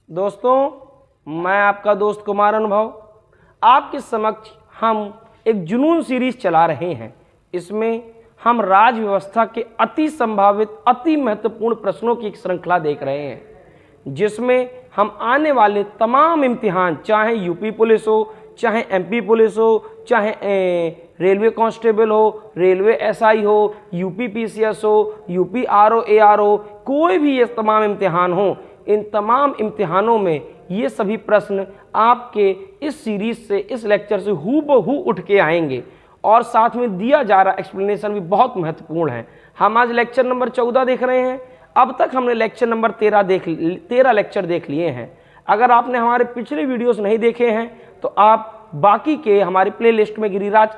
दोस्तों, मैं आपका दोस्त कुमार अनुभव आपके समक्ष हम एक जुनून सीरीज चला रहे हैं। इसमें हम राज व्यवस्था के अति संभावित अति महत्वपूर्ण प्रश्नों की एक श्रृंखला देख रहे हैं, जिसमें हम आने वाले तमाम इम्तिहान, चाहे यूपी पुलिस हो, चाहे एमपी पुलिस हो, चाहे रेलवे कांस्टेबल हो, रेलवे एसआई हो, यूपी पीसीएस हो, यूपी आरओ एआरओ, कोई भी ये तमाम इम्तिहान हो, इन तमाम इम्तिहानों में ये सभी प्रश्न आपके इस सीरीज से, इस लेक्चर से हूबहू उठ के आएंगे और साथ में दिया जा रहा एक्सप्लेनेशन भी बहुत महत्वपूर्ण है। हम आज लेक्चर नंबर 14 देख रहे हैं। अब तक हमने लेक्चर नंबर 13 लेक्चर देख लिए हैं। अगर आपने हमारे पिछले वीडियोस नहीं देखे हैं तो आप बाकी के हमारी प्लेलिस्ट में गिरिराज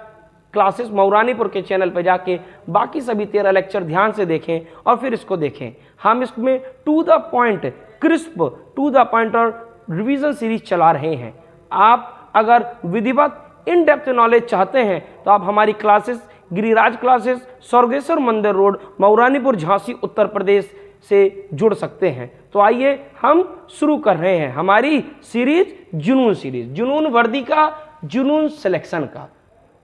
क्लासेस मौरानीपुर के चैनल पर जाके बाकी सभी 13 लेक्चर ध्यान से देखें और फिर इसको देखें। हम इसमें to the point, crisp, to the point और रिवीजन सीरीज चला रहे हैं। आप अगर विधिवत इन डेप्थ नॉलेज चाहते हैं तो आप हमारी क्लासेस गिरिराज क्लासेस, स्वर्गेश्वर मंदिर रोड, मौरानीपुर, झांसी, उत्तर प्रदेश से जुड़ सकते हैं। तो आइए हम शुरू कर रहे हैं हमारी सीरीज, जुनून सीरीज, जुनून वर्दी का, जुनून सिलेक्शन का।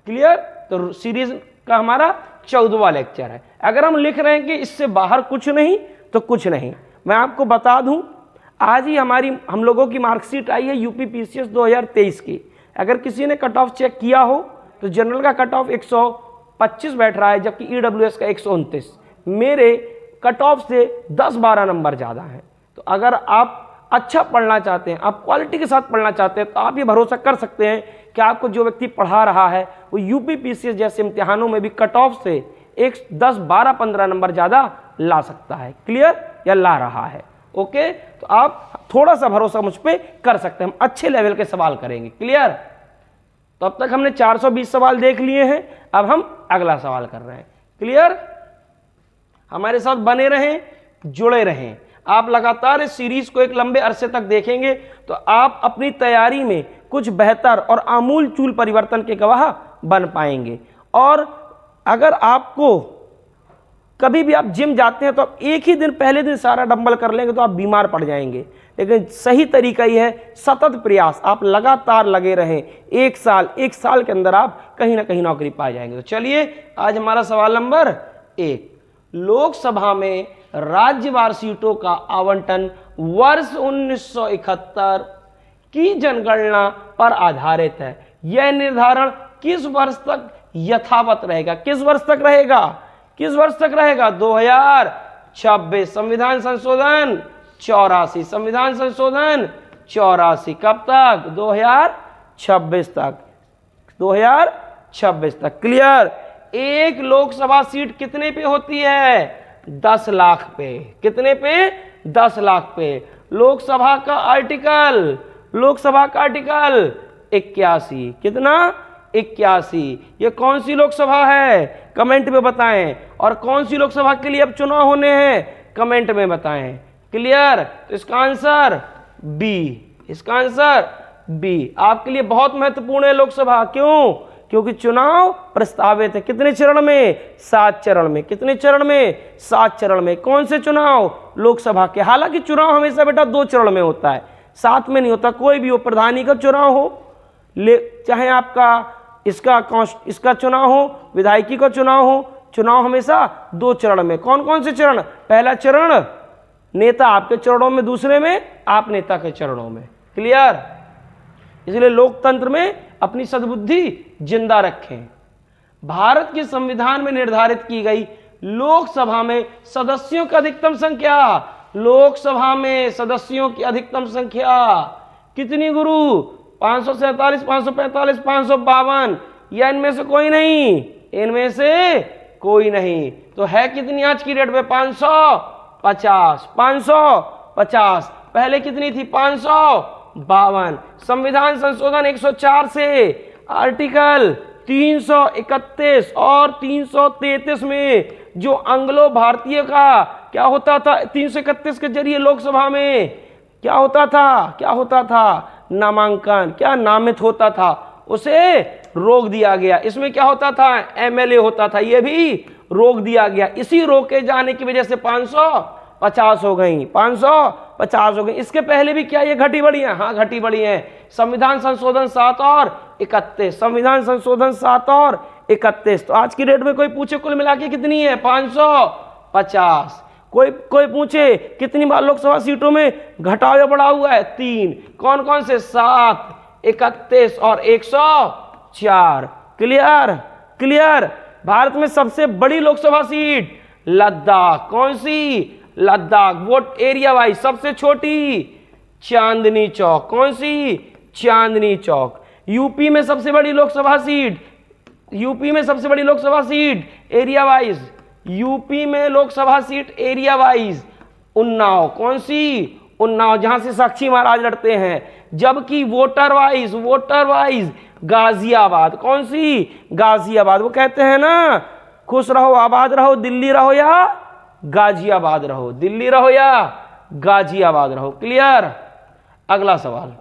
क्लियर? तो सीरीज का हमारा 14वां लेक्चर है। अगर हम लिख रहे हैं कि इससे बाहर कुछ नहीं तो कुछ नहीं, मैं आपको बता दूं, आज ही हम लोगों की मार्कशीट आई है यूपी पीसीएस 2023 की। अगर किसी ने कट ऑफ चेक किया हो तो जनरल का कट ऑफ 125 बैठ रहा है, जबकि ईडब्ल्यूएस का 129। मेरे कट ऑफ से 10-12 नंबर ज़्यादा हैं। तो अगर आप अच्छा पढ़ना चाहते हैं, आप क्वालिटी के साथ पढ़ना चाहते हैं, तो आप ये भरोसा कर सकते हैं कि आपको जो व्यक्ति पढ़ा रहा है वो यूपी पीसीएस जैसे इम्तिहानों में भी कट ऑफ से 10-12-15 नंबर ज़्यादा ला सकता है। क्लियर? या ला रहा है। ओके, तो आप थोड़ा सा भरोसा मुझ पर कर सकते हैं। हम अच्छे लेवल के सवाल करेंगे। क्लियर? तो अब तक हमने 420 सवाल देख लिए हैं। अब हम अगला सवाल कर रहे हैं। क्लियर? हमारे साथ बने रहें, जुड़े रहें। आप लगातार इस सीरीज को एक लंबे अरसे तक देखेंगे तो आप अपनी तैयारी में कुछ बेहतर और आमूल चूल परिवर्तन के गवाह बन पाएंगे। और अगर आपको कभी भी आप जिम जाते हैं तो आप एक ही दिन, पहले दिन सारा डंबल कर लेंगे तो आप बीमार पड़ जाएंगे। लेकिन सही तरीका ये है सतत प्रयास, आप लगातार लगे रहें। एक साल के अंदर आप कहीं ना कहीं नौकरी पा जाएंगे। तो चलिए, आज हमारा सवाल नंबर 1, लोकसभा में राज्यवार सीटों का आवंटन वर्ष 1971 की जनगणना पर आधारित है। यह निर्धारण किस वर्ष तक यथावत रहेगा? किस वर्ष तक रहेगा? किस वर्ष तक रहेगा? 2026। संविधान संशोधन 84, संविधान संशोधन 84। कब तक? 2026 तक, 2026 तक। क्लियर? एक लोकसभा सीट कितने पे होती है? 10 लाख पे। कितने पे? 10 लाख पे। लोकसभा का आर्टिकल 81। कितना? 81। ये कौन सी लोकसभा है? कमेंट में बताएं। और कौन सी लोकसभा के लिए अब चुनाव होने हैं? कमेंट में बताएं। क्लियर? तो इसका आंसर बी। इसका आंसर बी आपके लिए बहुत महत्वपूर्ण है लोकसभा। क्यों? क्योंकि चुनाव प्रस्तावित है। कितने चरण में? 7 चरण में। कितने चरण में? 7 चरण में। कौन से चुनाव? लोकसभा के। हालांकि चुनाव हमेशा बेटा 2 चरण में होता है, 7 में नहीं होता। कोई भी हो, प्रधानी का चुनाव हो, चाहे आपका इसका चुनाव हो, विधायकी का चुनाव हो, चुनाव हमेशा 2 चरण में। कौन कौन से चरण? पहला चरण नेता आपके चरणों में, दूसरे में आप नेता के चरणों में। क्लियर? इसलिए लोकतंत्र में अपनी सद्बुद्धि जिंदा रखें। भारत के संविधान में निर्धारित की गई लोकसभा में सदस्यों की अधिकतम संख्या, लोकसभा में सदस्यों की अधिकतम संख्या कितनी गुरु? 547, 545, 552, या इनमें से कोई नहीं? इनमें से कोई नहीं। तो है कितनी आज की डेट में? 550। 550। पहले कितनी थी? 552। संविधान संशोधन 104 से आर्टिकल 331 और 333 में जो एंग्लो भारतीय का क्या होता था, 331 के जरिए लोकसभा में क्या होता था? नामांकन, क्या नामित होता था, उसे रोक दिया गया। इसमें क्या होता था? एमएलए होता था, ये भी रोक दिया गया। इसी रोके जाने की वजह से 550 हो गई, 50 हो गई। इसके पहले भी क्या ये घटी बढ़ी है? हाँ घटी बढ़ी है। संविधान संशोधन 7 और 31, संविधान संशोधन 7 और 31। तो आज की डेट में कोई पूछे कुल मिला के कितनी है? 550। कोई पूछे कितनी बार लोकसभा सीटों में घटाव या बढ़ा हुआ है? 3। कौन कौन से? 7, 31 और 104। क्लियर। भारत में सबसे बड़ी लोकसभा सीट लद्दाख। कौन सी? लद्दाख। वोट एरिया वाइज सबसे छोटी चांदनी चौक। कौन सी? चांदनी चौक। यूपी में सबसे बड़ी Lok Sabha seat, area wise, UP में Lok Sabha seat area wise Unnao. कौन सी? उन्नाव, जहां से साक्षी महाराज लड़ते हैं। जबकि वोटर वाइज गाजियाबाद। कौन सी? गाजियाबाद। वो कहते हैं ना, खुश रहो आबाद रहो, दिल्ली रहो या गाजियाबाद रहो, दिल्ली रहो या गाजियाबाद रहो। क्लियर। अगला सवाल,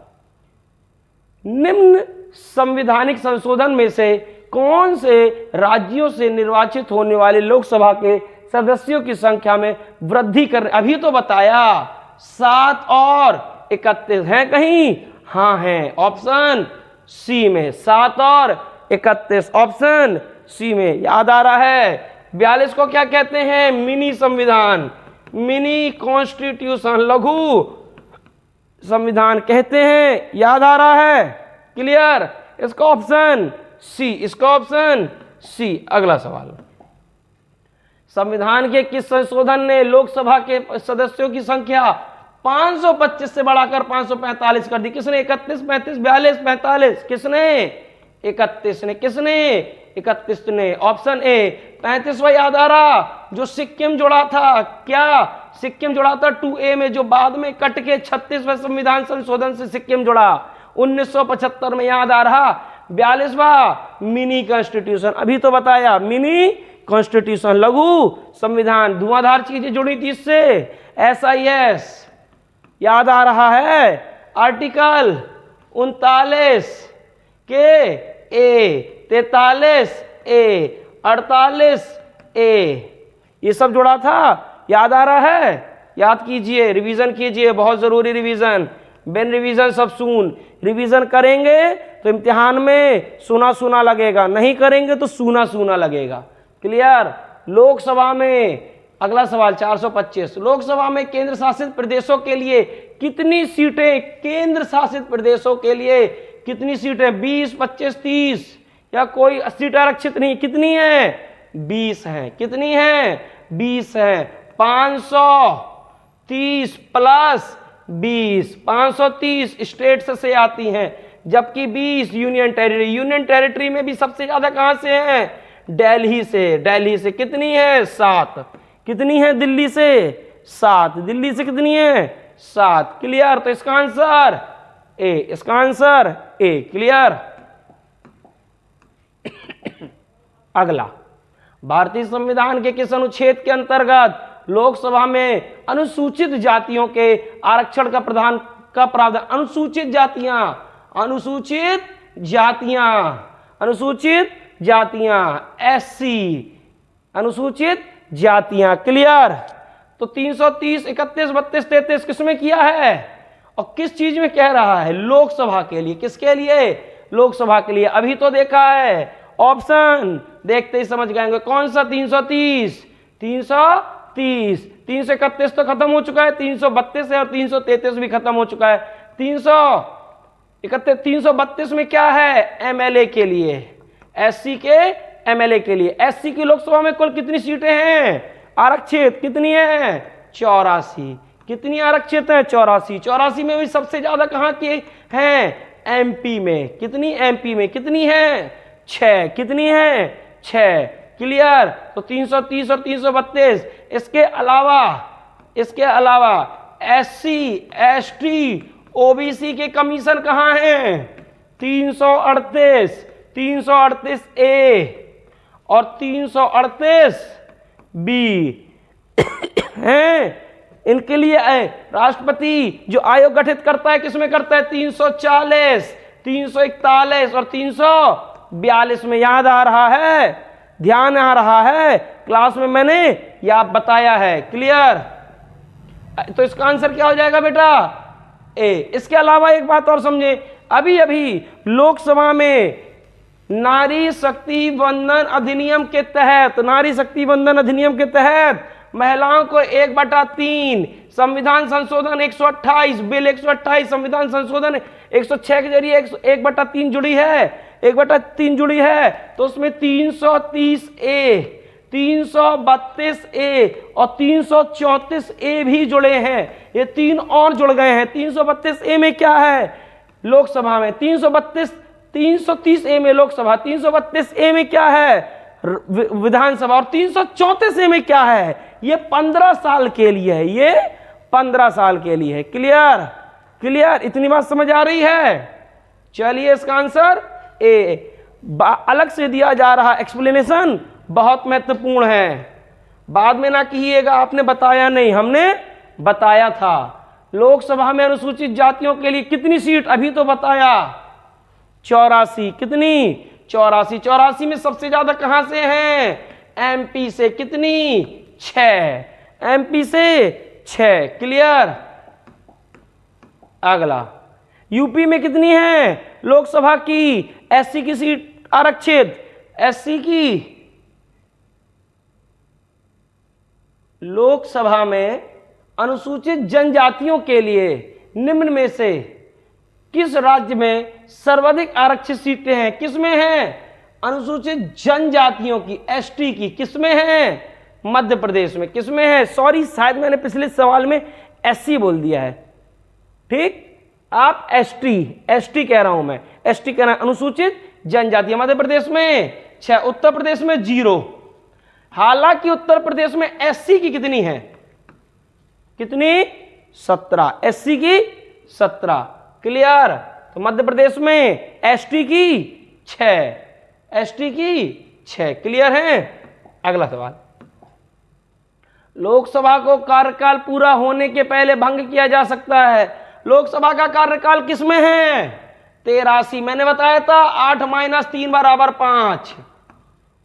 निम्न संवैधानिक संशोधन में से कौन से राज्यों से निर्वाचित होने वाले लोकसभा के सदस्यों की संख्या में वृद्धि कर? अभी तो बताया 7 और 31 है कहीं? हाँ है, ऑप्शन सी में 7 और 31, ऑप्शन सी में। याद आ रहा है? 42 को क्या कहते हैं? मिनी संविधान, मिनी कॉन्स्टिट्यूशन, लघु संविधान कहते हैं। याद आ रहा है? क्लियर। इसका ऑप्शन सी, अगला सवाल, संविधान के किस संशोधन ने लोकसभा के सदस्यों की संख्या 525 से बढ़ाकर 545 कर दी? किसने? 31, 35, 42, 45। किसने? 31 ने। किसने? 31 ने। Option A. 35वां याद आ रहा, जो सिक्किम जुड़ा था। क्या सिक्किम जुड़ा था? 2A में, जो बाद में कट के 36वें संविधान संशोधन से सिक्किम जुड़ा 1975 में। याद आ रहा। 42वां मिनी कॉन्स्टिट्यूशन, अभी तो बताया, मिनी कॉन्स्टिट्यूशन, लघु संविधान। धुआंधार चीजें जुड़ी थी इससे। SIS याद आ रहा है? आर्टिकल 39 के ए, 43 ए, 48 ए, ये सब जुड़ा था। याद आ रहा है? याद कीजिए, रिवीजन कीजिए, बहुत जरूरी रिवीजन। बिन रिवीजन सब सुन। रिवीजन करेंगे तो इम्तिहान में सुना लगेगा, नहीं करेंगे तो सूना लगेगा। क्लियर। लोकसभा में अगला सवाल 425, लोकसभा में केंद्र शासित प्रदेशों के लिए कितनी सीटें? केंद्र शासित प्रदेशों के लिए कितनी सीटें? 20, 25, 30 या कोई सीट आरक्षित नहीं? कितनी है? 20 है। कितनी है? 20 है। 530 प्लस 20, 530 स्टेट से आती हैं, जबकि 20 यूनियन टेरिटरी में भी सबसे ज्यादा कहां से है? दिल्ली से। कितनी है? 7। कितनी है? दिल्ली से 7। दिल्ली से कितनी है? 7। क्लियर। तो इसका आंसर ए, क्लियर। अगला, भारतीय संविधान के किस अनुच्छेद के अंतर्गत लोकसभा में अनुसूचित जातियों के आरक्षण का प्रावधान? अनुसूचित जातियां SC, अनुसूचित जातियां। क्लियर। तो 330, 31, 32, 33 किसमें किया है और किस चीज में कह रहा है? लोकसभा के लिए। किसके लिए? लोकसभा के लिए। अभी तो देखा है, ऑप्शन देखते ही समझ गएंगे। कौन सा? 330, 331 तो खत्म हो चुका है, 332 है और 333 भी खत्म हो चुका है। 332 में क्या है? MLA के लिए, SC के MLA के लिए। SC की लोकसभा में कुल कितनी सीटें हैं आरक्षित? कितनी है? 84। कितनी आरक्षित है? 84। 84 में भी सबसे ज्यादा कहां के हैं? MP में। कितनी? MP में। कितनी है? 6। कितनी है? 6। क्लियर। तो 330 और 332। इसके अलावा SC, ST, OBC के कमीशन कहां हैं? 338 A और 338 B हैं। इनके लिए राष्ट्रपति जो आयोग गठित करता है, किसमें करता है? 340, 341 और 342 में। याद आ रहा है? ध्यान आ रहा है? क्लास में मैंने यह बताया है। क्लियर। तो इसका आंसर क्या हो जाएगा बेटा? ए। इसके अलावा एक बात और समझे, अभी अभी लोकसभा में नारी शक्ति वंदन अधिनियम के तहत, नारी शक्ति वंदन अधिनियम के तहत महिलाओं को 1/3 संविधान संशोधन 128 बिल 128 संविधान संशोधन 106 के जरिए 1/3 जुड़ी है, 1/3 जुड़ी है। तो उसमें 330 ए, 332 ए और 334 ए भी जुड़े हैं। ये 3 और जुड़ गए हैं। 332 ए में क्या है लोकसभा में, 330 ए में लोकसभा, 332 ए में क्या है विधानसभा, और 334 ए में क्या है? ये 15 साल के लिए है, ये 15 साल के लिए है। क्लियर? क्लियर? इतनी बात समझ आ रही है? चलिए इसका आंसर ए। अलग से दिया जा रहा एक्सप्लेनेशन बहुत महत्वपूर्ण है, बाद में ना कहिएगा आपने बताया नहीं, हमने बताया था। लोकसभा में अनुसूचित जातियों के लिए कितनी सीट अभी तो बताया? 84। कितनी? 84। 84 में सबसे ज्यादा कहां से हैं? एमपी से। कितनी? 6। एमपी से 6। क्लियर? अगला, यूपी में कितनी है लोकसभा की एससी की सीट आरक्षित? एससी की लोकसभा में अनुसूचित जनजातियों के लिए निम्न में से किस राज्य में सर्वाधिक आरक्षित सीटें हैं? किसमें हैं? अनुसूचित जनजातियों की, एसटी की। किसमें है? मध्य प्रदेश में। किसमें है? सॉरी, शायद मैंने पिछले सवाल में एससी बोल दिया है। ठीक, आप एसटी कह रहा हूं मैं, एसटी कह रहा हूं। अनुसूचित जनजाति मध्य प्रदेश में 6, उत्तर प्रदेश में 0। हालांकि उत्तर प्रदेश में एससी की कितनी है? कितनी? 17। एससी की 17। क्लियर? तो मध्य प्रदेश में एसटी की 6, एसटी की 6। क्लियर है? अगला सवाल, लोकसभा को कार्यकाल पूरा होने के पहले भंग किया जा सकता है। लोकसभा का कार्यकाल किसमें है? 83। मैंने बताया था 8 - 3 = 5,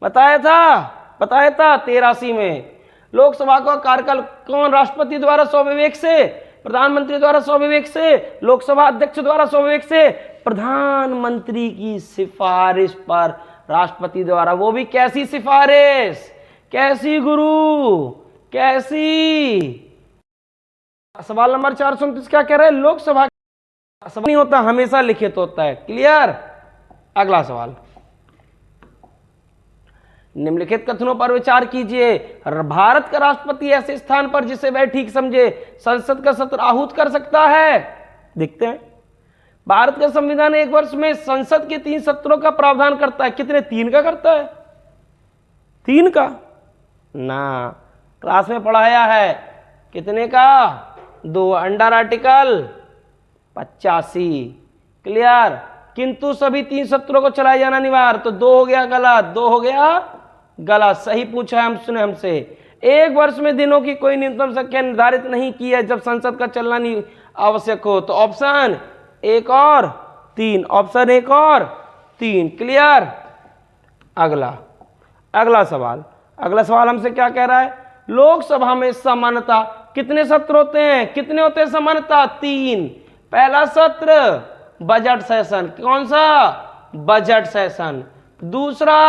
बताया था 83 में। लोकसभा का कार्यकाल कौन? राष्ट्रपति द्वारा स्वविवेक से, प्रधानमंत्री द्वारा स्वविवेक से, लोकसभा अध्यक्ष द्वारा स्वविवेक से, प्रधानमंत्री की सिफारिश पर राष्ट्रपति द्वारा। वो भी कैसी सिफारिश? कैसी गुरु? कैसी? सवाल नंबर 429 क्या कह रहे हैं? लोकसभा नहीं होता, हमेशा लिखित होता है। क्लियर? अगला सवाल, निम्नलिखित कथनों पर विचार कीजिए। भारत का राष्ट्रपति ऐसे स्थान पर जिसे वह ठीक समझे संसद का सत्र आहूत कर सकता है। देखते हैं, भारत का संविधान 1 वर्ष में संसद के 3 सत्रों का प्रावधान करता है। कितने? 3 का करता है। 3 का ना, क्लास में पढ़ाया है। कितने का? 2। Under article 85। क्लियर? किंतु सभी 3 सत्रों को चलाए जाना अनिवार्य। तो 2 हो गया गलत, 2 हो गया गलत। सही पूछा है हमसे। 1 वर्ष में दिनों की कोई न्यूनतम संख्या निर्धारित नहीं की है जब संसद का चलना नहीं आवश्यक हो। तो ऑप्शन 1 और 3, ऑप्शन 1 और 3। क्लियर? अगला सवाल हमसे क्या कह रहा है? लोकसभा में समानता कितने सत्र होते हैं? कितने होते हैं समानता? 3। पहला सत्र बजट सेशन। कौन सा? Budget session. दूसरा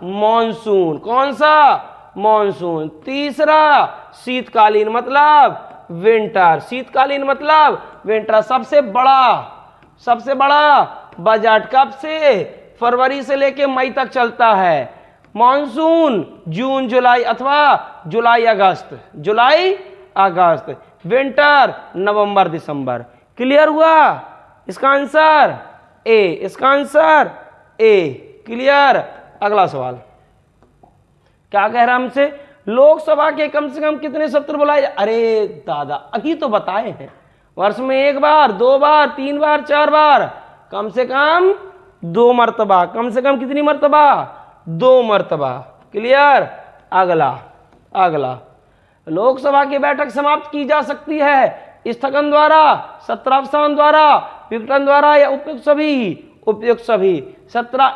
मॉनसून। कौन सा? मॉनसून। तीसरा शीतकालीन मतलब विंटर। शीतकालीन मतलब विंटर। सबसे बड़ा बजट कब से? फरवरी से लेके मई तक चलता है। मॉनसून जून जुलाई अथवा जुलाई अगस्त। विंटर नवंबर दिसंबर। क्लियर हुआ? इसका आंसर ए। क्लियर? अगला सवाल क्या कह रहा है हमसे? लोकसभा के कम से कम कितने सत्र बुलाए? अरे दादा, अभी तो बताए हैं। वर्ष में 1 बार, 2 बार, 3 बार, 4 बार, कम से कम 2 मर्तबा। कम से कम कितनी मर्तबा? 2 मर्तबा। क्लियर? अगला लोकसभा की बैठक समाप्त की जा सकती है स्थगन द्वारा, सत्रावसान द्वारा, विघटन द्वारा या उपयुक्त सभी।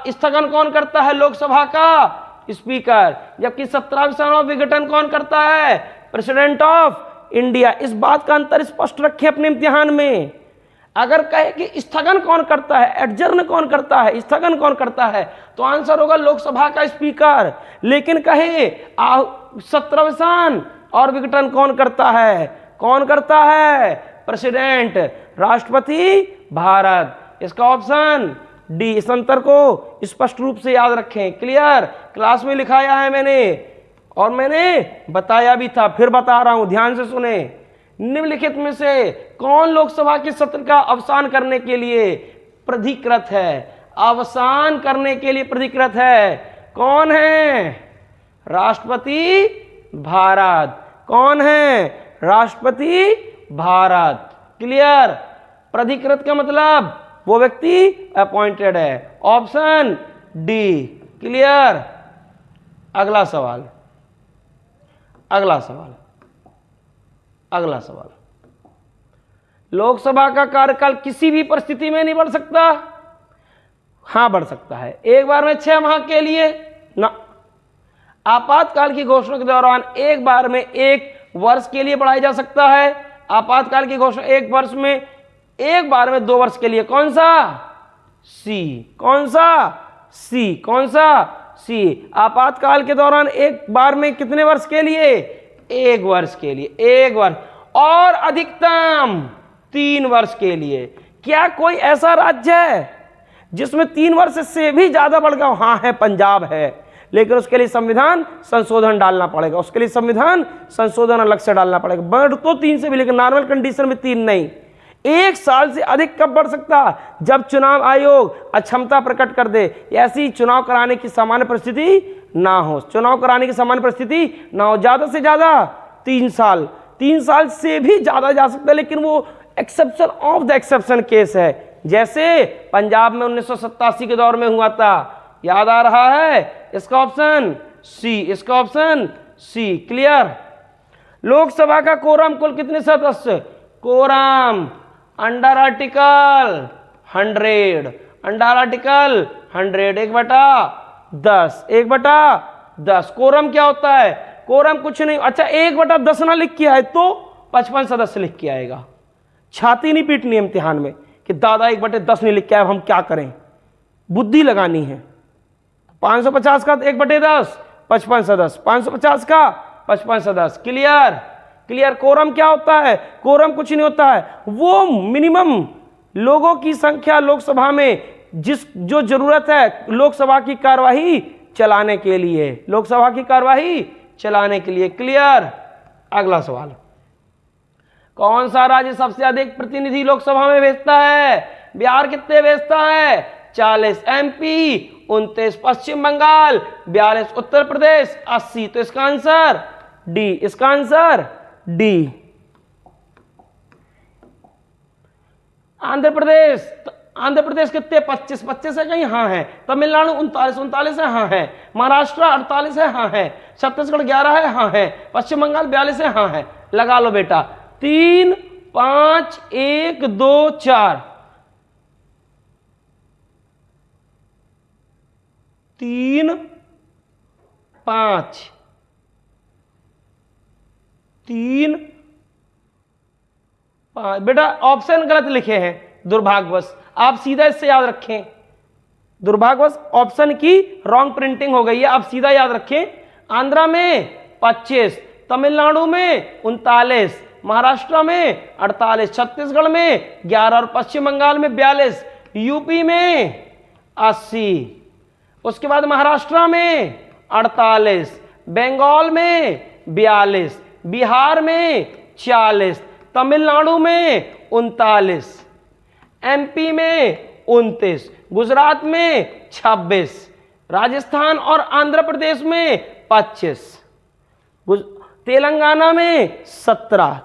स्थगन कौन करता है? लोकसभा का स्पीकर। जबकि सत्रावसान और विघटन कौन करता है? President of India. इस बात का अंतर स्पष्ट रखें अपने इम्तिहान में। अगर कहे कि स्थगन कौन करता है, एडजर्न कौन करता है, स्थगन कौन करता है, तो आंसर होगा लोकसभा का स्पीकर। लेकिन कहे सत्रावसान और विघटन कौन करता है, कौन करता है, प्रेसिडेंट, राष्ट्रपति भारत। इसका ऑप्शन डी। इस अंतर को स्पष्ट रूप से याद रखें। क्लियर? क्लास में लिखाया है मैंने और मैंने बताया भी था, फिर बता रहा हूं, ध्यान से सुने। निम्नलिखित में से कौन लोकसभा के सत्र का अवसान करने के लिए प्राधिकृत है? अवसान करने के लिए प्राधिकृत है कौन है? राष्ट्रपति भारत। कौन है? राष्ट्रपति भारत। क्लियर? प्राधिकृत का मतलब वो व्यक्ति अपॉइंटेड है। Option D. क्लियर? अगला सवाल, अगला सवाल, अगला सवाल। लोकसभा का कार्यकाल किसी भी परिस्थिति में नहीं बढ़ सकता? हां बढ़ सकता है। एक बार में 6 माह के लिए ना। आपातकाल की घोषणा के दौरान एक बार में 1 वर्ष के लिए बढ़ाया जा सकता है। आपातकाल की घोषणा 1 वर्ष में, एक बार में 2 वर्ष के लिए। कौन सा? सी। कौन सा? सी। कौन सा? सी। आपातकाल के दौरान एक बार में कितने वर्ष के लिए? 1 वर्ष के लिए। 1 वर्ष और अधिकतम 3 वर्ष के लिए। क्या कोई ऐसा राज्य है जिसमें 3 वर्ष से भी ज्यादा बढ़ गया? हाँ है, पंजाब है, लेकिन उसके लिए संविधान संशोधन डालना पड़ेगा। उसके लिए संविधान संशोधन अलग से डालना पड़ेगा। बढ़ तो 3 से भी, लेकिन नॉर्मल कंडीशन में 3 नहीं। 1 साल से अधिक कब बढ़ सकता? जब चुनाव आयोग अक्षमता प्रकट कर दे, ऐसी चुनाव कराने की सामान्य परिस्थिति ना हो। चुनाव कराने की सामान्य परिस्थिति ना हो। ज्यादा से ज्यादा 3 साल। 3 साल से भी ज्यादा जा सकता है, लेकिन वो exception of the exception case है। जैसे पंजाब में 1987 के दौर में हुआ था, याद आ रहा है? इसका ऑप्शन सी। इसका ऑप्शन सी। क्लियर? लोकसभा का कोरम कुल कितने सदस्य? Quorum under article 100, under article 100 1/10, 1/10। Quorum क्या होता है? कोरम कुछ नहीं। अच्छा, 1/10 ना लिख के आए तो 55 सदस्य लिख के आएगा। छाती नहीं पीटनी इम्तिहान में कि दादा 1/10 नहीं लिख के आए, हम क्या करें। बुद्धि लगानी है। 550 का 1/10 55 सदस्य, 550 का 55 सदस्य। क्लियर? क्लियर? कोरम क्या होता है? कोरम कुछ नहीं होता है, वो मिनिमम लोगों की संख्या लोकसभा में जो जरूरत है लोकसभा की कार्यवाही चलाने के लिए, लोकसभा की कार्यवाही चलाने के लिए। क्लियर? अगला सवाल, कौन सा राज्य सबसे अधिक प्रतिनिधि लोकसभा में भेजता है? बिहार कितने भेजता है? 40। एमपी 29। पश्चिम बंगाल 42। उत्तर प्रदेश 80। तो इसका आंसर डी। इसका आंसर डी। आंध्र प्रदेश, आंध्र प्रदेश कितने? 25। 25 है कहीं? हाँ है। तमिलनाडु 39। 39 है? हाँ है। महाराष्ट्र 48 है? हाँ है। छत्तीसगढ़ 11 है? हाँ है। पश्चिम बंगाल 42 है? हाँ है। लगा लो बेटा। 3 5 1 2 4। 3 5 3 5। बेटा ऑप्शन गलत लिखे हैं दुर्भाग्यवश, आप सीधा इससे याद रखें। दुर्भाग्यवश ऑप्शन की रॉन्ग प्रिंटिंग हो गई है, आप सीधा याद रखें। आंध्रा में 25, तमिलनाडु में 39, महाराष्ट्र में 48, छत्तीसगढ़ में 11 और पश्चिम बंगाल में 42, यूपी में 80, उसके बाद महाराष्ट्र में 48, बंगाल में 42, बिहार में 40, तमिलनाडु में 39, एमपी में 29, गुजरात में 26, राजस्थान और आंध्र प्रदेश में 25, तेलंगाना में 17,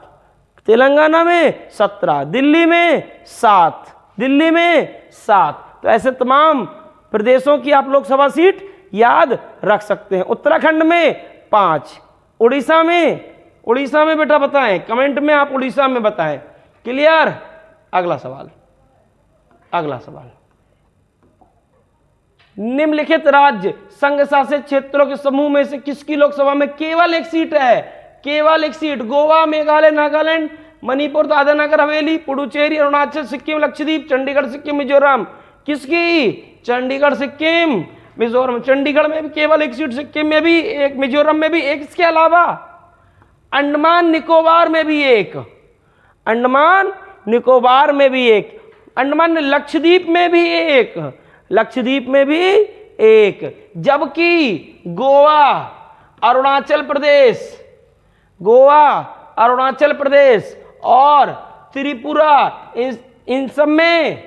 तेलंगाना में 17, दिल्ली में 7, दिल्ली में 7। तो ऐसे तमाम प्रदेशों की आप लोकसभा सीट याद रख सकते हैं। उत्तराखंड में 5, उड़ीसा में बेटा बताएं, कमेंट में आप उड़ीसा में बताएं। क्लियर? अगला सवाल, अगला सवाल, निम्नलिखित राज्य संघ शासित क्षेत्रों के समूह में से किसकी लोकसभा में केवल 1 सीट है? केवल एक सीट। गोवा, मेघालय, नागालैंड, मणिपुर, दादरा नगर हवेली, पुडुचेरी, अरुणाचल, सिक्किम, लक्षद्वीप, चंडीगढ़, सिक्किम, मिजोरम। किसकी? चंडीगढ़, सिक्किम, मिजोरम। चंडीगढ़ में भी केवल एक सीट, सिक्किम में भी एक, मिजोरम में भी एक। इसके अलावा अंडमान निकोबार में भी एक, अंडमान निकोबार में भी एक, अंडमान लक्षद्वीप में भी एक, लक्षद्वीप में भी एक। जबकि गोवा, अरुणाचल प्रदेश, गोवा, अरुणाचल प्रदेश और त्रिपुरा, इन सब में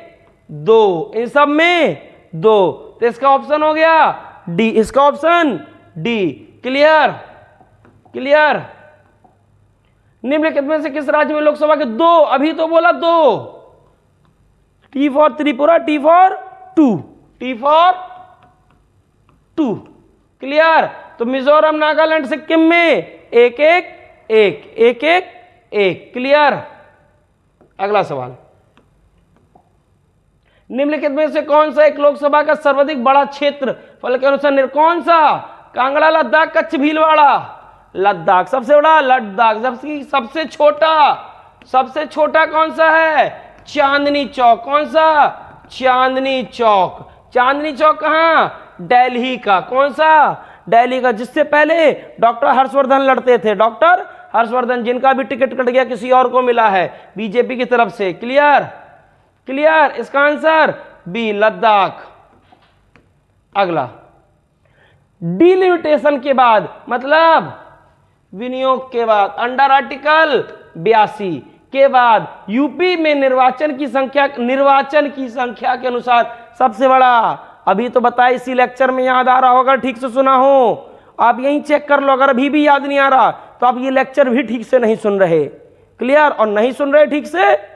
दो, इन सब में दो। तो इसका ऑप्शन हो गया डी, इसका ऑप्शन डी। क्लियर? क्लियर? निम्नलिखित में से किस राज्य में लोकसभा के दो, अभी तो बोला दो, T for Tripura, T for two, T for two. Clear? तो मिजोरम, नागालैंड, सिक्किम में एक एक एक, एक एक एक। क्लियर? अगला सवाल, निम्नलिखित में से कौन सा एक लोकसभा का सर्वाधिक बड़ा क्षेत्र फल के अनुसार कौन सा? कांगड़ा, लद्दाख, कच्छ, भीलवाड़ा। लद्दाख सबसे बड़ा, लद्दाख सबसे छोटा, सबसे छोटा कौन सा है? चांदनी चौक। कौन सा? चांदनी चौक। चांदनी चौक कहाँ? दिल्ली का। कौन सा? दिल्ली का, जिससे पहले डॉक्टर हर्षवर्धन लड़ते थे, डॉक्टर हर्षवर्धन, जिनका भी टिकट कट गया, किसी और को मिला है बीजेपी की तरफ से। क्लियर? क्लियर? इसका आंसर बी, लद्दाख। अगला, डिलिमिटेशन के बाद मतलब विनियोग के बाद, अंडर आर्टिकल 82 के बाद यूपी में निर्वाचन की संख्या के अनुसार सबसे बड़ा, अभी तो बताया इसी लेक्चर में, याद आ रहा होगा, ठीक से सुना हो, आप यहीं चेक कर लो। अगर अभी भी याद नहीं आ रहा तो आप ये लेक्चर भी ठीक से नहीं सुन रहे। क्लियर? और नहीं सुन रहे ठीक से,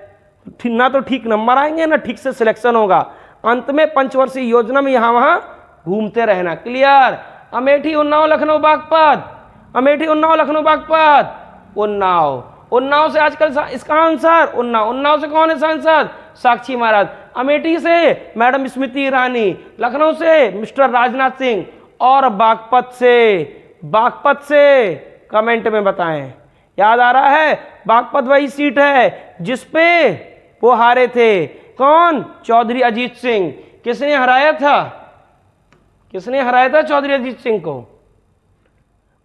ना तो ठीक नंबर आएंगे ना ठीक से सिलेक्शन होगा। अंत में पंचवर्षीय योजना में यहां वहां घूमते रहना। क्लियर? अमेठी, उन्नाव, लखनऊ, बागपत, अमेठी, उन्नाव, लखनऊ, बागपत, उन्नाव। उन्नाव से आजकल इसका आंसर उन्नाव। उन्नाव से कौन है सांसद? साक्षी महाराज। अमेठी से मैडम स्मृति ईरानी, लखनऊ से मिस्टर राजनाथ सिंह, और बागपत से कमेंट में बताएं। याद आ रहा है? बागपत वही सीट है जिसपे वो हारे थे। कौन? चौधरी अजीत सिंह। किसने हराया था? किसने हराया था चौधरी अजीत सिंह को?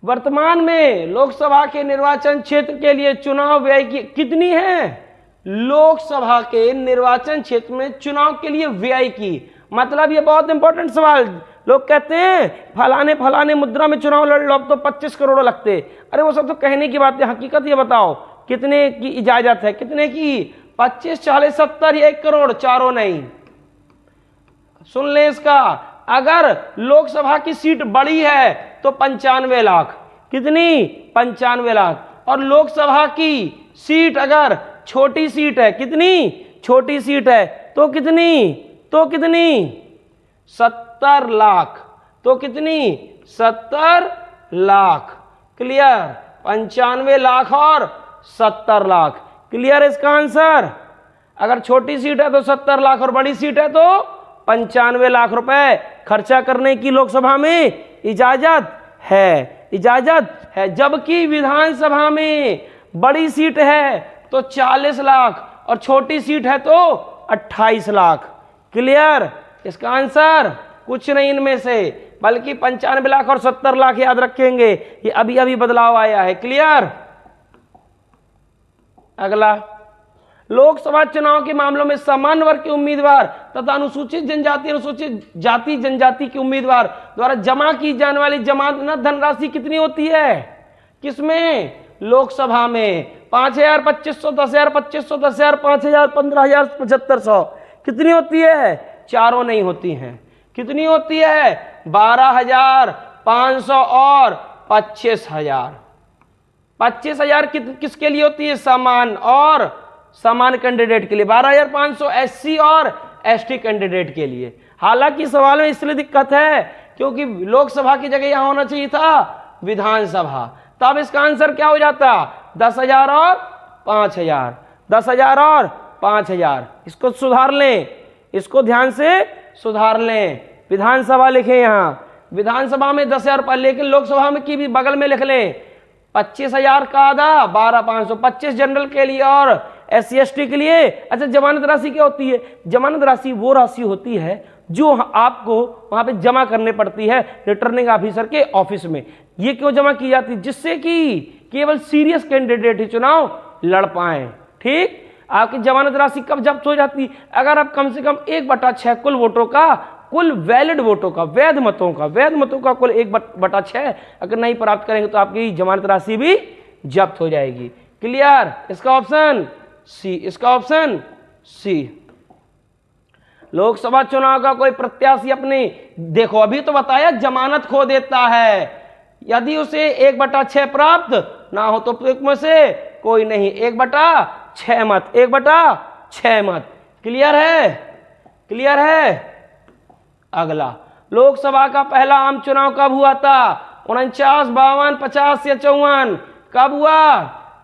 वर्तमान में लोकसभा के निर्वाचन क्षेत्र के लिए चुनाव व्यय की कितनी है? लोकसभा के निर्वाचन क्षेत्र में चुनाव के लिए व्यय की, मतलब ये बहुत इंपॉर्टेंट सवाल। लोग कहते हैं फलाने फलाने मुद्रा में चुनाव लड़ लो, अब तो 25 करोड़ लगते। अरे वो सब तो कहने की बात है, हकीकत ये बताओ कितने की इजाजत है? कितने की? 25, 40, 70 या 1 करोड़? चारों नहीं। सुन ले इसका, अगर लोकसभा की सीट बड़ी है तो 95 लाख। कितनी? 95 लाख। और लोकसभा की सीट अगर छोटी सीट है, कितनी? छोटी सीट है तो कितनी? तो कितनी? 70 लाख। तो कितनी? 70 लाख। क्लियर? 95 लाख और 70 लाख। क्लियर इसका आंसर? अगर छोटी सीट है तो 70 लाख और बड़ी सीट है तो 95 लाख रुपए खर्चा करने की लोकसभा में इजाजत है, इजाजत है। जबकि विधानसभा में बड़ी सीट है तो 40 लाख और छोटी सीट है तो 28 लाख। क्लियर? इसका आंसर कुछ नहीं इनमें से, बल्कि 95 लाख और 70 लाख याद रखेंगे, ये अभी अभी बदलाव आया है। क्लियर? अगला, लोकसभा चुनाव के मामलों में सामान्य वर्ग के उम्मीदवार तथा अनुसूचित जाति जनजाति के उम्मीदवार द्वारा जमा की जाने वाली जमानत धनराशि कितनी होती है? किसमें? लोकसभा में 5,000, 2,500, 10,000, 2,500, 10,000, 5,000, 15,000, 7,500। कितनी होती है? चारों नहीं होती हैं। कितनी होती है? 12,500 और 25,000। 25,000 किसके लिए होती है? समान और समान कैंडिडेट के लिए। 12,500 एससी और एसटी कैंडिडेट के लिए। हालांकि सवाल में इसलिए दिक्कत है क्योंकि लोकसभा की जगह यहां होना चाहिए था विधानसभा। तब इसका आंसर क्या हो जाता? 10,000 और 5,000। 10,000 और 5,000। इसको सुधार लें, इसको ध्यान से सुधार लें। विधानसभा लिखें, यहां विधानसभा में 10,000 रुपये, लेकिन लोकसभा में की भी बगल में लिख लें 25,000 का आधा 12,525 जनरल के लिए और SC/ST के लिए। अच्छा, जमानत राशि क्या होती है? जमानत राशि वो राशि होती है जो आपको वहां पे जमा करने पड़ती है रिटर्निंग ऑफिसर के ऑफिस में। ये क्यों जमा की जाती है? जिससे कि केवल सीरियस कैंडिडेट ही चुनाव लड़ पाए। ठीक, आपकी जमानत राशि कब जब्त हो जाती? अगर आप कम से कम 1/6 कुल वोटों का, कुल वैलिड वोटों का, वैध मतों का कुल 1/6 अगर नहीं प्राप्त करेंगे तो आपकी जमानत राशि भी जब्त हो जाएगी। क्लियर? इसका ऑप्शन सी, इसका ऑप्शन सी। लोकसभा चुनाव का कोई प्रत्याशी अपनी, देखो अभी तो बताया, जमानत खो देता है, यदि उसे 1/6 प्राप्त ना हो तो में से कोई नहीं, 1/6 मत, 1/6 मत। क्लियर है? क्लियर है? अगला, लोकसभा का पहला आम चुनाव कब हुआ था? 49, 52, 50 या 54? कब हुआ?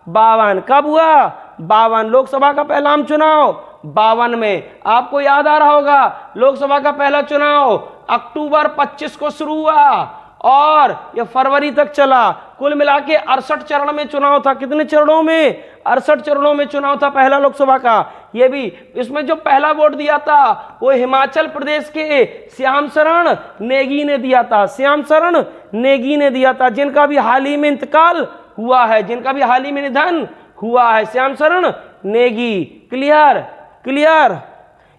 52। कब हुआ? 52। लोकसभा का पहला आम चुनाव 52 में। आपको याद आ रहा होगा, लोकसभा का पहला चुनाव अक्टूबर 25 को शुरू हुआ और यह फरवरी तक चला। कुल मिला के 68 चरण में चुनाव था। कितने चरणों में? 68 चरणों में चुनाव था पहला लोकसभा का। ये भी, इसमें जो पहला वोट दिया था वो हिमाचल प्रदेश के श्याम शरण नेगी ने दिया था। श्याम शरण नेगी ने दिया था, जिनका भी हाल ही में इंतकाल हुआ है, जिनका भी हाल ही में निधन हुआ है, श्याम शरण नेगी। क्लियर? क्लियर?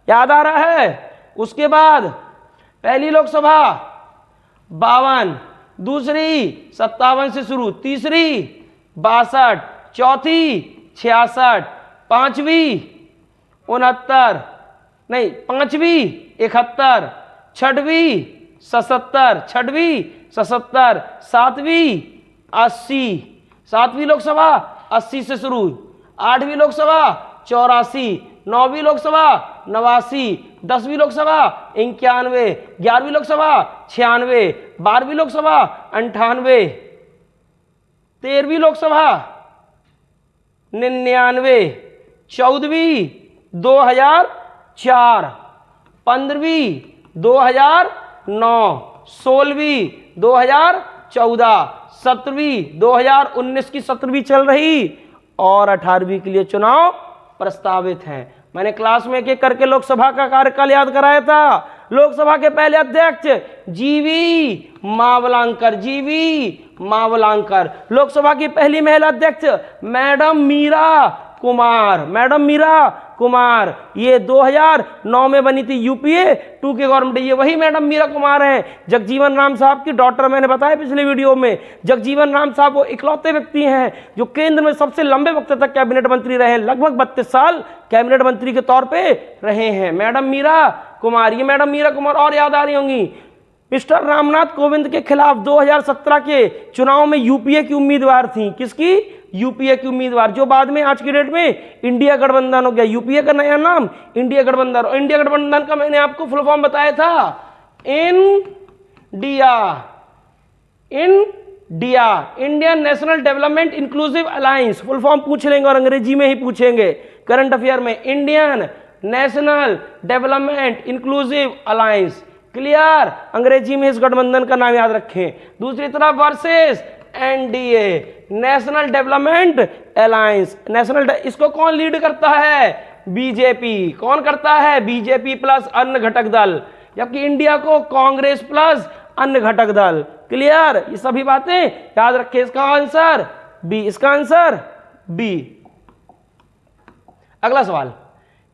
याद आ रहा है? उसके बाद पहली लोकसभा 52, दूसरी 57 से शुरू, तीसरी 62, चौथी 66, पांचवी 69, नहीं पांचवी 71, छठवीं 77, सातवीं 80, सातवीं लोकसभा 80 से शुरू, आठवीं लोकसभा 84, नौवीं लोकसभा 89, 10वीं लोकसभा 91, 11वीं लोकसभा 96, 12वीं लोकसभा 98, 13वीं लोकसभा 99, 14वीं 2004, 15वीं 2009, 16वीं 2014, 17वीं 2019 की 17वीं चल रही और 18वीं के लिए चुनाव प्रस्तावित हैं। मैंने क्लास में एक एक करके लोकसभा का कार्यकाल याद कराया था। लोकसभा के पहले अध्यक्ष जीवी मावलांकर, जीवी मावलांकर। लोकसभा की पहली महिला अध्यक्ष मैडम मीरा कुमार, मैडम मीरा कुमार। ये 2009 में बनी थी UPA 2 के गवर्नमेंट। ये वही मैडम मीरा कुमार हैं, जगजीवन राम साहब की डॉटर। मैंने बताया पिछले वीडियो में, जगजीवन राम साहब वो इकलौते व्यक्ति हैं जो केंद्र में सबसे लंबे वक्त तक कैबिनेट मंत्री रहे, लगभग 32 साल कैबिनेट मंत्री के तौर पे रहे हैं, मैडम मीरा कुमार। ये मैडम मीरा कुमार और याद आ रही होंगी, मिस्टर रामनाथ कोविंद के खिलाफ 2017 के चुनाव में UPA की उम्मीदवार थी। किसकी? UPA की उम्मीदवार, जो बाद में आज की डेट में इंडिया गठबंधन हो गया। UPA का नया नाम इंडिया गठबंधन। और इंडिया गठबंधन का मैंने आपको फुल फॉर्म बताया था, Indian national development inclusive alliance. Full form पूछ लेंगे और अंग्रेजी में ही पूछेंगे करंट अफेयर में, Indian national development inclusive alliance. Clear? अंग्रेजी में इस गठबंधन का नाम याद रखें। दूसरी तरफ versus NDA, national development alliance. National, इसको कौन लीड करता है? BJP। कौन करता है? BJP प्लस अन्य घटक दल, जबकि इंडिया को कांग्रेस प्लस अन्य घटक दल। क्लियर? ये सभी बातें याद रखें। इसका आंसर बी, इसका आंसर बी। अगला सवाल,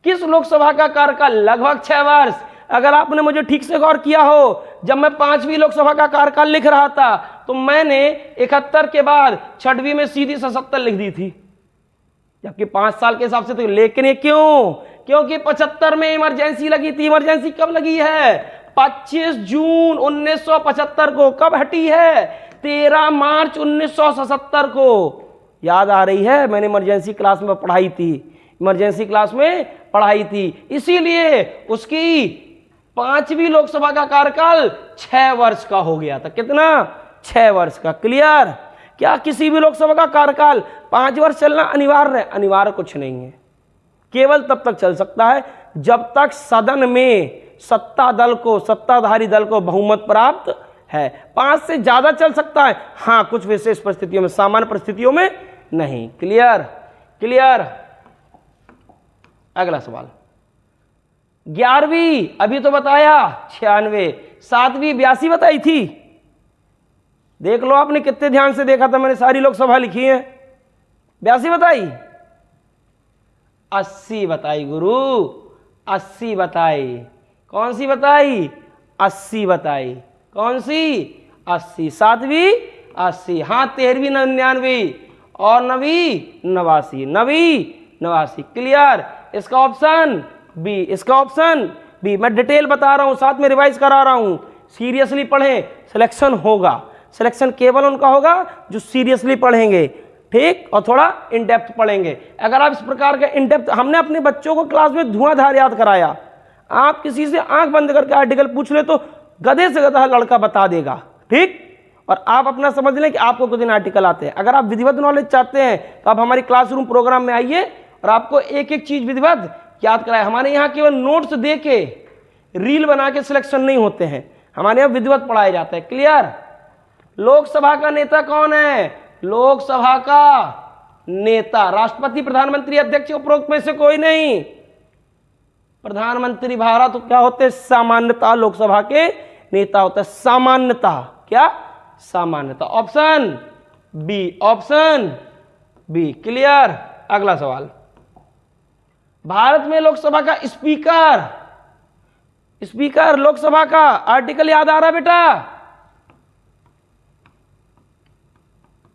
किस लोकसभा का कार्यकाल लगभग 6 वर्ष? अगर आपने मुझे ठीक से गौर किया हो, जब मैं 5वीं लोकसभा का कार्यकाल लिख रहा था तो मैंने 71 के बाद 6वीं में सीधी 77 लिख दी थी, जबकि 5 साल के हिसाब से तो। लेकिन ये क्यों? क्योंकि 75 में इमरजेंसी लगी थी। इमरजेंसी कब लगी है? 25 जून 1975 को। कब हटी है? 13 मार्च 1977 को। याद आ रही है? मैंने इमरजेंसी क्लास में पढ़ाई थी, इमरजेंसी क्लास में पढ़ाई थी। इसीलिए उसकी 5वीं लोकसभा का कार्यकाल 6 वर्ष का हो गया था। कितना? 6 वर्ष का। क्लियर? क्या किसी भी लोकसभा का कार्यकाल 5 वर्ष चलना अनिवार्य है? अनिवार्य कुछ नहीं है, केवल तब तक चल सकता है जब तक सदन में सत्ता दल को, सत्ताधारी दल को बहुमत प्राप्त है। 5 से ज्यादा चल सकता है, हाँ, कुछ विशेष परिस्थितियों में, सामान्य परिस्थितियों में नहीं। क्लियर? क्लियर? अगला सवाल, 11वीं अभी तो बताया 96, 7वीं 82 बताई थी। देख लो आपने कितने ध्यान से देखा था, मैंने सारी लोकसभा लिखी है। 82 बताई, 80 बताई गुरु, 80 बताई। कौन सी बताई? 80 बताई। कौन सी? 80। 7वीं 80, हाँ, 13वीं 99 और 9वीं 89, 9वीं 89। क्लियर? इसका ऑप्शन बी, इसका ऑप्शन बी। मैं डिटेल बता रहा हूं, साथ में रिवाइज करा रहा हूं। सीरियसली पढ़ें, सिलेक्शन होगा। सिलेक्शन केवल उनका होगा जो सीरियसली पढ़ेंगे, ठीक, और थोड़ा इन डेप्थ पढ़ेंगे। अगर आप इस प्रकार के इन डेप्थ, हमने अपने बच्चों को क्लास में धुआंधार याद कराया। आप किसी से आंख बंद करके आर्टिकल पूछ ले तो गधे से गधा लड़का बता देगा, ठीक। और आप अपना समझ लें कि आपको कुछ दिन आर्टिकल आते हैं। अगर आप विधिवत नॉलेज चाहते हैं तो आप हमारी क्लासरूम प्रोग्राम में आइए और आपको एक एक चीज विधिवत याद कराए। हमारे यहाँ केवल नोट्स दे के, रील बना के सिलेक्शन नहीं होते हैं, हमारे यहाँ विधिवत पढ़ाया जाता है। क्लियर? लोकसभा का नेता कौन है? लोकसभा का नेता राष्ट्रपति, प्रधानमंत्री, अध्यक्ष, उपरोक्त में से कोई नहीं। प्रधानमंत्री भारत तो क्या होते हैं? सामान्यता लोकसभा के नेता होता है। सामान्यता, क्या? सामान्यता। Option B, option B. Clear? अगला सवाल, भारत में लोकसभा का स्पीकर, स्पीकर लोकसभा का आर्टिकल याद आ रहा है बेटा?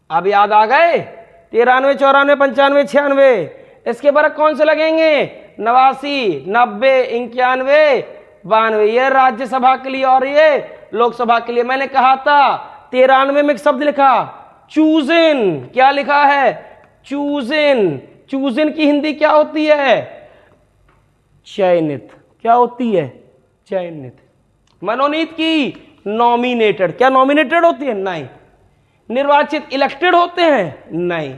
अब याद आ गए? 93, 94, 95, 96। इसके बरक कौन से लगेंगे? 89, 90, 91, 92। ये राज्यसभा के लिए और ये लोकसभा के लिए। मैंने कहा था 93 में एक शब्द लिखा, चूजिन। क्या लिखा है? चूजिन। चूजिन की हिंदी क्या होती है? चयनित। क्या होती है? चयनित। मनोनीत की नॉमिनेटेड। क्या नॉमिनेटेड होती है? नहीं। निर्वाचित इलेक्टेड होते हैं? नहीं।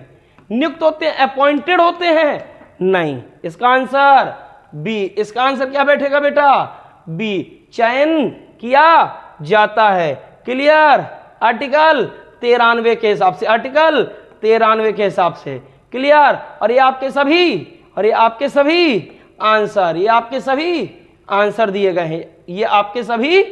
नियुक्त होते हैं, अपॉइंटेड होते हैं? नहीं। इसका आंसर बी। इसका आंसर क्या बैठेगा बेटा? बी, चयन किया जाता है। क्लियर? आर्टिकल 93 के हिसाब से, आर्टिकल 93 के हिसाब से। क्लियर? और ये आपके सभी, और ये आपके सभी आंसर, ये आपके सभी आंसर दिए गए हैं, ये आपके सभी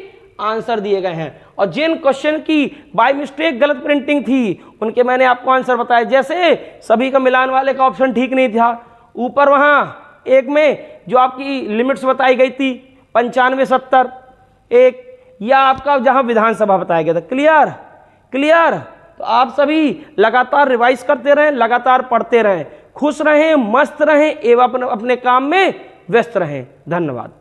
आंसर दिए गए हैं। और जिन क्वेश्चन की बाय मिस्टेक गलत प्रिंटिंग थी उनके मैंने आपको आंसर बताया। जैसे सभी का मिलान वाले का ऑप्शन ठीक नहीं था, ऊपर वहां एक में जो आपकी लिमिट्स बताई गई थी 95, 70 एक, या आपका जहां विधानसभा बताया गया था। क्लियर? क्लियर? तो आप सभी लगातार रिवाइज करते रहें, लगातार पढ़ते रहें, खुश रहें, मस्त रहें एवं अपने काम में व्यस्त रहें। धन्यवाद।